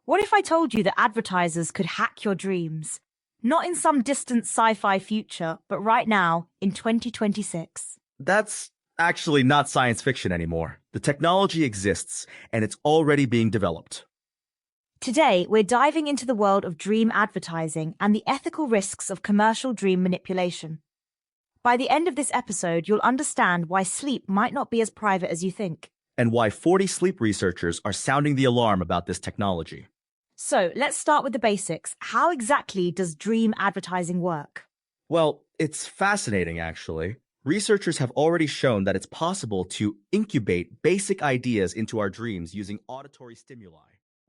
What if I told you that advertisers could hack your dreams? Not in some distant sci-fi future, but right now, in 2026. That's actually not science fiction anymore. The technology exists, and it's already being developed. Today, we're diving into the world of dream advertising and the ethical risks of commercial dream manipulation. By the end of this episode, you'll understand why sleep might not be as private as you think. And why 40 sleep researchers are sounding the alarm about this technology. So, let's start with the basics. How exactly does dream advertising work? Well, it's fascinating, actually. Researchers have already shown that it's possible to incubate basic ideas into our dreams using auditory stimuli.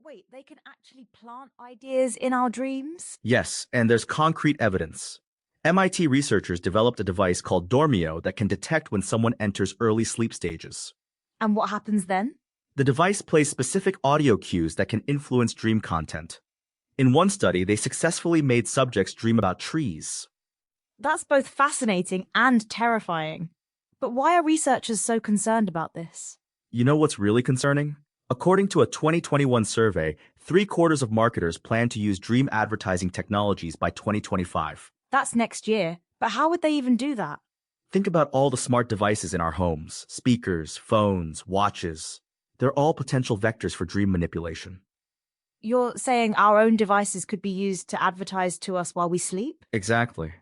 Wait, they can actually plant ideas in our dreams? Yes, and there's concrete evidence. MIT researchers developed a device called Dormio that can detect when someone enters early sleep stages. And what happens then? The device plays specific audio cues that can influence dream content. In one study, they successfully made subjects dream about trees. That's both fascinating and terrifying. But why are researchers so concerned about this? You know what's really concerning? According to a 2021 survey, 3/4 of marketers plan to use dream advertising technologies by 2025. That's next year. But how would they even do that? Think about all the smart devices in our homes: speakers, phones, watches. They're all potential vectors for dream manipulation. You're saying our own devices could be used to advertise to us while we sleep? Exactly.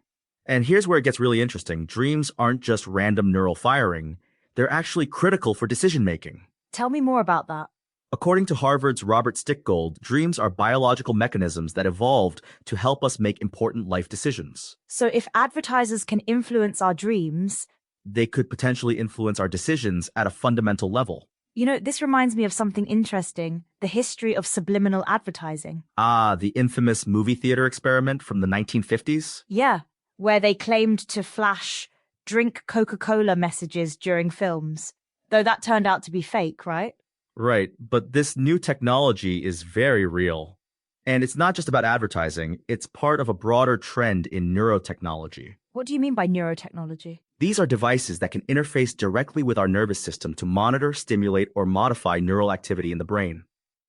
And here's where it gets really interesting. Dreams aren't just random neural firing. They're actually critical for decision-making. Tell me more about that. According to Harvard's Robert Stickgold, dreams are biological mechanisms that evolved to help us make important life decisions. So if advertisers can influence our dreams, They could potentially influence our decisions at a fundamental level. this reminds me of something interesting, the history of subliminal advertising. Ah, the infamous movie theater experiment from the 1950s? Yeah, where they claimed to flash drink Coca-Cola messages during films. Though that turned out to be fake, right? Right, but this new technology is very real. And it's not just about advertising, it's part of a broader trend in neurotechnology. What do you mean by neurotechnology? These are devices that can interface directly with our nervous system to monitor, stimulate, or modify neural activity in the brain.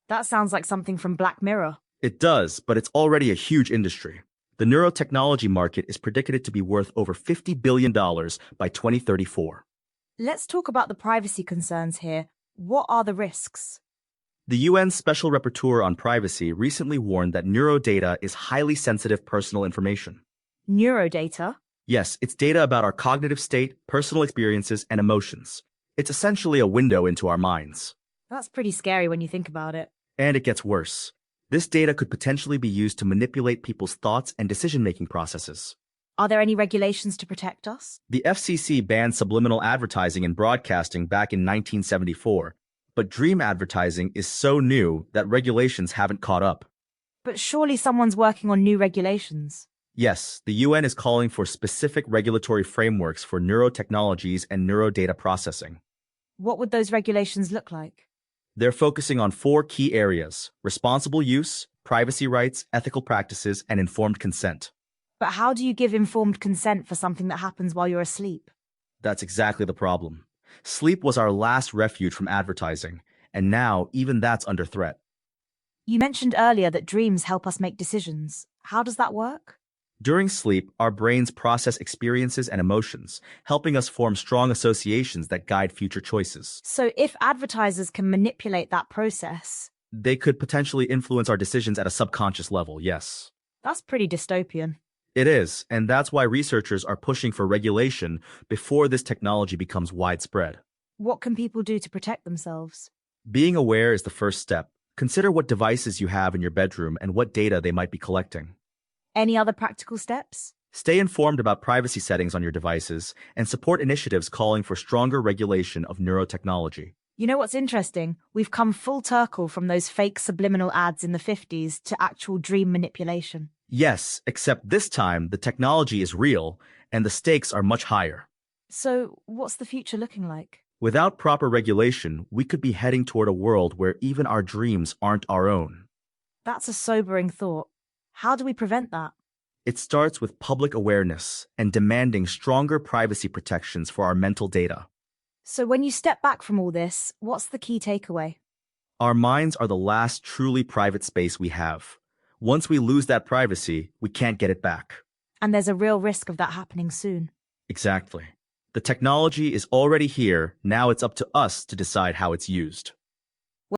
That sounds like something from Black Mirror. It does, but it's already a huge industry. The neurotechnology market is predicted to be worth over $50 billion by 2034. Let's talk about the privacy concerns here. What are the risks? The UN's Special Rapporteur on Privacy recently warned that neurodata is highly sensitive personal information. Neurodata? Yes, it's data about our cognitive state, personal experiences, and emotions. It's essentially a window into our minds. That's pretty scary when you think about it. And it gets worse. This data could potentially be used to manipulate people's thoughts and decision-making processes. Are there any regulations to protect us? The FCC banned subliminal advertising in broadcasting back in 1974, but dream advertising is so new that regulations haven't caught up. But surely someone's working on new regulations. Yes, the UN is calling for specific regulatory frameworks for neurotechnologies and neurodata processing. What would those regulations look like? They're focusing on 4 key areas: responsible use, privacy rights, ethical practices, and informed consent. But how do you give informed consent for something that happens while you're asleep? That's exactly the problem. Sleep was our last refuge from advertising, and now even that's under threat. You mentioned earlier that dreams help us make decisions. How does that work? During sleep, our brains process experiences and emotions, helping us form strong associations that guide future choices. So if advertisers can manipulate that process, They could potentially influence our decisions at a subconscious level, yes. that's pretty dystopian. It is, and that's why researchers are pushing for regulation before this technology becomes widespread. What can people do to protect themselves? Being aware is the first step. Consider what devices you have in your bedroom and what data they might be collecting. Any other practical steps? Stay informed about privacy settings on your devices and support initiatives calling for stronger regulation of neurotechnology. You know what's interesting? We've come full circle from those fake subliminal ads in the 50s to actual dream manipulation. Yes, except this time the technology is real and the stakes are much higher. So what's the future looking like? Without proper regulation, we could be heading toward a world where even our dreams aren't our own. That's a sobering thought. How do we prevent that? It starts with public awareness and demanding stronger privacy protections for our mental data. So when you step back from all this, what's the key takeaway? Our minds are the last truly private space we have. Once we lose that privacy, we can't get it back. And there's a real risk of that happening soon. Exactly. The technology is already here, now it's up to us to decide how it's used.